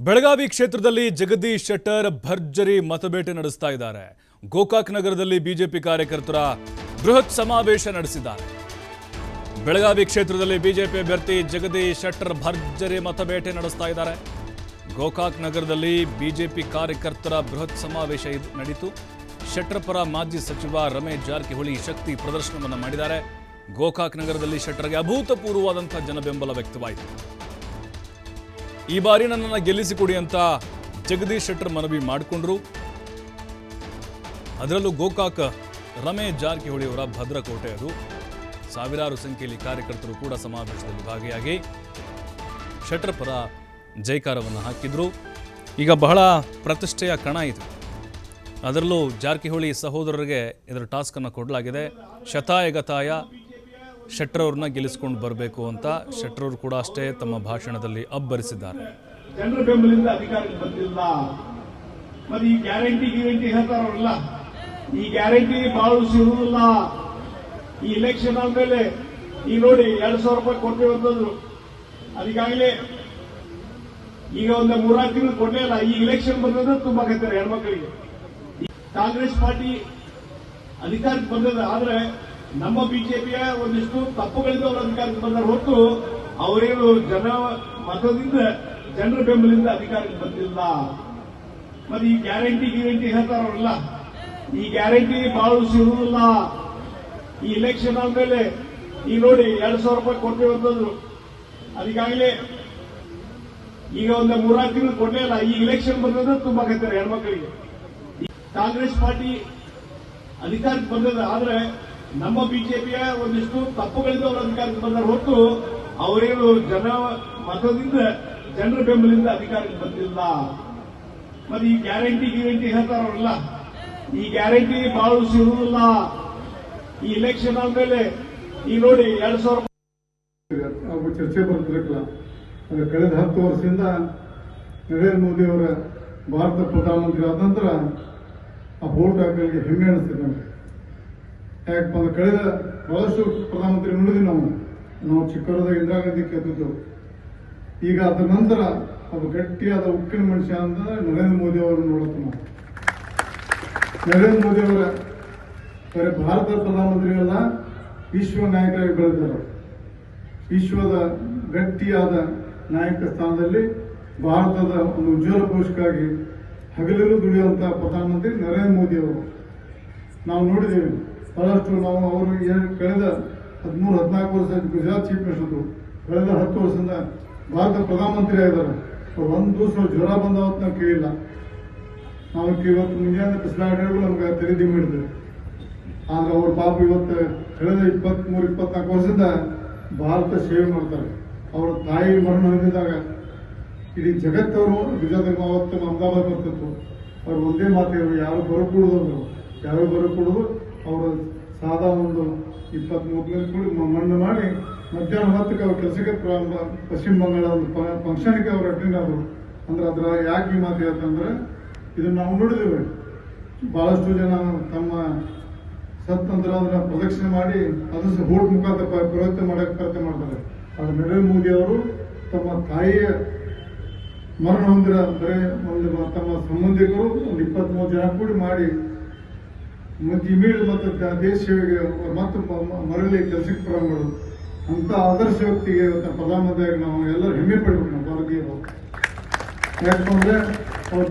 ಬೆಳಗಾವಿ ಕ್ಷೇತ್ರದಲ್ಲಿ ಜಗದೀಶ್ ಶೆಟ್ಟರ್ ಭರ್ಜರಿ ಮತಬೇಟೆ ನಡೆಸ್ತಾ ಇದ್ದಾರೆ. ಗೋಕಾಕ್ ನಗರದಲ್ಲಿ ಬಿಜೆಪಿ ಕಾರ್ಯಕರ್ತರ ಬೃಹತ್ ಸಮಾವೇಶ ನಡೆಸಿದ್ದಾರೆ. ಬೆಳಗಾವಿ ಕ್ಷೇತ್ರದಲ್ಲಿ ಬಿಜೆಪಿ ಅಭ್ಯರ್ಥಿ ಜಗದೀಶ್ ಶೆಟ್ಟರ್ ಭರ್ಜರಿ ಮತಬೇಟೆ ನಡೆಸ್ತಾ ಇದ್ದಾರೆ. ಗೋಕಾಕ್ ನಗರದಲ್ಲಿ ಬಿಜೆಪಿ ಕಾರ್ಯಕರ್ತರ ಬೃಹತ್ ಸಮಾವೇಶ ನಡೆಯಿತು. ಶೆಟ್ಟರ್ ಪರ ಮಾಜಿ ಸಚಿವ ರಮೇಶ್ ಜಾರಕಿಹೊಳಿ ಶಕ್ತಿ ಪ್ರದರ್ಶನವನ್ನು ಮಾಡಿದ್ದಾರೆ. ಗೋಕಾಕ್ ನಗರದಲ್ಲಿ ಶೆಟ್ಟರ್ಗೆ ಅಭೂತಪೂರ್ವವಾದಂತಹ ಜನಬೆಂಬಲ ವ್ಯಕ್ತವಾಯಿತು. ಈ ಬಾರಿ ನನ್ನನ್ನು ಗೆಲ್ಲಿಸಿಕೊಡಿ ಅಂತ ಜಗದೀಶ್ ಶೆಟ್ಟರ್ ಮನವಿ ಮಾಡಿಕೊಂಡ್ರು. ಅದರಲ್ಲೂ ಗೋಕಾಕ್ ರಮೇಶ್ ಜಾರಕಿಹೊಳಿ ಅವರ ಭದ್ರಕೋಟೆ ಅದು. ಸಾವಿರಾರು ಸಂಖ್ಯೆಯಲ್ಲಿ ಕಾರ್ಯಕರ್ತರು ಕೂಡ ಸಮಾವೇಶದಲ್ಲಿ ಭಾಗಿಯಾಗಿ ಶೆಟ್ಟರ್ ಪರ ಜೈಕಾರವನ್ನು ಹಾಕಿದ್ರು. ಈಗ ಬಹಳ ಪ್ರತಿಷ್ಠೆಯ ಕಣ ಇದು. ಅದರಲ್ಲೂ ಜಾರಕಿಹೊಳಿ ಸಹೋದರರಿಗೆ ಇದರ ಟಾಸ್ಕ್ ಅನ್ನು ಕೊಡಲಾಗಿದೆ. ಶತಾಯಗತಾಯ ಶೆಟ್ಟರ್ ಅವ್ರನ್ನ ಗೆಲ್ಲಿಸ್ಕೊಂಡು ಬರಬೇಕು ಅಂತ ಶೆಟ್ಟರ್ ಅವರು ಕೂಡ ಅಷ್ಟೇ ತಮ್ಮ ಭಾಷಣದಲ್ಲಿ ಅಬ್ಬರಿಸಿದ್ದಾರೆ. ಜನರ ಬೆಂಬಲಿಂದ ಅಧಿಕಾರಕ್ಕೆ ಬಂದಿಲ್ಲ. ಮತ್ತೆ ಈ ಗ್ಯಾರಂಟಿ ಹೇಳ್ತಾರಲ್ಲ, ಈ ಗ್ಯಾರಂಟಿ ಬಹಳ ಸಿಗುವುದಿಲ್ಲ. ಈ ಇಲೆಕ್ಷನ್ ಆದ್ಮೇಲೆ ಈಗ ನೋಡಿ 2,000 ರೂಪಾಯಿ ಕೊಡ್ತೇವೆ ಅಂತಂದ್ರು. ಅದಕ್ಕಾಗಲೇ ಈಗ ಒಂದು 3-4 ತಿಂಗಳು ಕೊಡಲೇ ಇಲ್ಲ. ಈ ಇಲೆಕ್ಷನ್ ಬಂದ್ರೆ ತುಂಬಾ ಕತ್ತಾರೆ ಹೆಣ್ಮಕ್ಳಿಗೆ. ಕಾಂಗ್ರೆಸ್ ಪಾರ್ಟಿ ಅಧಿಕಾರಕ್ಕೆ ಬಂದದ, ಆದ್ರೆ ನಮ್ಮ ಬಿಜೆಪಿಯ ಒಂದಿಷ್ಟು ತಪ್ಪುಗಳಿಂದ ಅವರು ಅಧಿಕಾರಕ್ಕೆ ಬಂದರೆ ಹೊರತು ಅವರೇನು ಜನ ಮತದಿಂದ ಜನರ ಬೆಂಬಲಿಂದ ಅಧಿಕಾರಕ್ಕೆ ಬಂದಿಲ್ಲ. ಮತ್ತೆ ಈ ಗ್ಯಾರಂಟಿ ಹೇಳ್ತಾರಲ್ಲ, ಈ ಗ್ಯಾರಂಟಿ ಬಹಳ ಸಿಗುವುದಿಲ್ಲ. ಈ ಇಲೆಕ್ಷನ್ ಆದ್ಮೇಲೆ ಈಗ ನೋಡಿ 2,000 ರೂಪಾಯಿ ಕೊಡ್ತೇವೆ ಅಂತಂದ್ರು. ಅದಕ್ಕಾಗಲೇ ಈಗ ಒಂದು 3-4 ತಿಂಗಳು ಕೊಡಲೇ ಇಲ್ಲ. ಈ ಇಲೆಕ್ಷನ್ ಬಂದ್ರೆ ತುಂಬಾ ಕತ್ತಾರೆ ಹೆಣ್ಮಕ್ಳಿಗೆ. ಕಾಂಗ್ರೆಸ್ ಪಾರ್ಟಿ ಅಧಿಕಾರಕ್ಕೆ ಬಂದದ, ಆದ್ರೆ ನಮ್ಮ ಬಿಜೆಪಿಯ ಒಂದಿಷ್ಟು ತಪ್ಪುಗಳಿಂದ ಅವರು ಅಧಿಕಾರಕ್ಕೆ ಬಂದರೆ ಹೊರತು ಅವರೇನು ಜನ ಮತದಿಂದ ಜನರ ಬೆಂಬಲಿಂದ ಅಧಿಕಾರಕ್ಕೆ ಬಂದಿಲ್ಲ. ಮತ್ತೆ ಈ ಗ್ಯಾರಂಟಿ ಹೇಳ್ತಾರಲ್ಲ, ಈ ಗ್ಯಾರಂಟಿ ಬಹಳ ಸಿಗುವುದಿಲ್ಲ. ಈ ಇಲೆಕ್ಷನ್ ಆದ್ಮೇಲೆ ಈಗ ನೋಡಿ 2,000 ರೂಪಾಯಿ ಚರ್ಚೆ ಬರ್ತಿರಲಿಲ್ಲ. ಕಳೆದ 10 ವರ್ಷದಿಂದ ನರೇಂದ್ರ ಮೋದಿ ಅವರ ಭಾರತ ಪ್ರಧಾನಮಂತ್ರಿ ಆದ ನಂತರ ಆ ವೋಟ್ ಹಾಕಲಿಕ್ಕೆ ಹೆಮ್ಮೆ ಅನಿಸ್ತಿದೆ. ಯಾಕಪ್ಪ ಅಂದ್ರೆ ಕಳೆದ ಬಹಳಷ್ಟು ಪ್ರಧಾನಮಂತ್ರಿ ನೋಡಿದ್ವಿ ನಾವು ಚಿಕ್ಕವರದಾಗ ಇಂದಿರಾ ಗಾಂಧಿ ಕೇಳ್ತಿದ್ದೆವು. ಈಗ ಅದರ ನಂತರ ಒಬ್ಬ ಗಟ್ಟಿಯಾದ ಉಕ್ಕಿನ ಮನುಷ್ಯ ಅಂತ ನರೇಂದ್ರ ಮೋದಿ ಅವರನ್ನು ನೋಡುತ್ತೆ ನಾವು. ನರೇಂದ್ರ ಮೋದಿ ಅವರ ಬರೀ ಭಾರತ ಪ್ರಧಾನಮಂತ್ರಿಗಳನ್ನ ವಿಶ್ವ ನಾಯಕರಾಗಿ ಬೆಳೆದಿದ್ದಾರೆ. ವಿಶ್ವದ ಗಟ್ಟಿಯಾದ ನಾಯಕ ಸ್ಥಾನದಲ್ಲಿ ಭಾರತದ ಒಂದು ಉಜ್ವಲ ಭವಿಷ್ಯಕ್ಕಾಗಿ ಹಗಲಿರುಳು ದುಡಿಯುವಂತಹ ಪ್ರಧಾನಮಂತ್ರಿ ನರೇಂದ್ರ ಮೋದಿ ಅವರು ನಾವು ನೋಡಿದ್ದೇವೆ. ಬಹಳಷ್ಟು ನಾವು ಅವರು ಕಳೆದ 13-14 ವರ್ಷ ಗುಜರಾತ್ ಚೀಫ್ ಮಿನಿಸ್ಟರ್, ಕಳೆದ 10 ವರ್ಷದಿಂದ ಭಾರತ ಪ್ರಧಾನಮಂತ್ರಿ ಆಗಿದ್ದಾರೆ. ಒಂದು ದಿವಸ ಜ್ವರ ಬಂದಾವತ್ತು ನಾವು ಕೇಳಿಲ್ಲ. ನಾವು ಇವತ್ತು ಮುಂಜಾನೆ ಬಿಸಿಲಾಡಿಗಳು ನಮ್ಗೆ ತೆರೆದಿ ಮಾಡಿದ್ದೇವೆ. ಆದ್ರೆ ಅವ್ರ ಪಾಪ ಇವತ್ತು ಕಳೆದ 23-24 ವರ್ಷದಿಂದ ಭಾರತ ಸೇವೆ ಮಾಡ್ತಾರೆ. ಅವರ ತಾಯಿ ಮರಣ ಹೊಂದಿದಾಗ ಇಡೀ ಜಗತ್ತವರು ಗುಜರಾತ್ ಅವತ್ತು ಅಹಮದಾಬಾದ್ ಬರ್ತಿತ್ತು. ಅವ್ರು ಒಂದೇ ಮಾತು, ಯಾರು ಬರಕೂಡದು ಅಂದರು. ಯಾರು ಬರಕೂಡದು. ಅವರು ಸಾದಾ ಒಂದು 23 ಕೂಡಿ ಮಣ್ಣು ಮಾಡಿ ಮಧ್ಯಾಹ್ನ ಹೊತ್ತಿಗೆ ಅವ್ರ ಕೆಲಸಕ್ಕೆ ಪಶ್ಚಿಮ ಬಂಗಾಳ ಒಂದು ಫಂಕ್ಷನ್ಗೆ ಅವ್ರು ಅಟೆಂಡ್ ಆದರು. ಅಂದ್ರೆ ಅದರ ಯಾಕೆ ಈ ಮಾತು ಹೇಳ್ತಂದ್ರೆ, ಇದನ್ನು ನಾವು ನೋಡಿದ್ದೇವೆ. ಬಹಳಷ್ಟು ಜನ ತಮ್ಮ ಸತ್ತಂತ್ರ ಅದನ್ನ ಪ್ರದಕ್ಷಿಣೆ ಮಾಡಿ ಅದನ್ನು ವೋಟ್ ಮುಖಾಂತರ ಪ್ರಯತ್ನ ಮಾಡಕ್ಕೆ ಪ್ರಯತ್ನ ಮಾಡ್ತಾರೆ. ಆದ್ರೆ ನರೇಂದ್ರ ಮೋದಿ ಅವರು ತಮ್ಮ ತಾಯಿಯ ಮರಣ ಹೊಂದಿರ ಬರೇ ಒಂದು ತಮ್ಮ ಸಂಬಂಧಿಕರು ಒಂದು 23 ಜನ ಕೂಡಿ ಮಾಡಿ ಮತ್ತೆ ಇಮೇಲ್ ಮತ್ತು ದೇಶ ಸೇವೆಗೆ ಮತ್ತು ಮರಳಿ ಕೆಲಸಕ್ಕೆ ಪ್ರಾರಂಭ ಮಾಡೋದು ಅಂತ ಆದರ್ಶ ವ್ಯಕ್ತಿಗೆ ಪ್ರಧಾನಮಂತ್ರಿಯಾಗಿ ನಾವು ಎಲ್ಲರೂ ಹೆಮ್ಮೆ ಪಡ್ಬೇಕು. ನಾವು ಭಾರತೀಯರು ಯಾಕಂದ್ರೆ ಅವ್ರ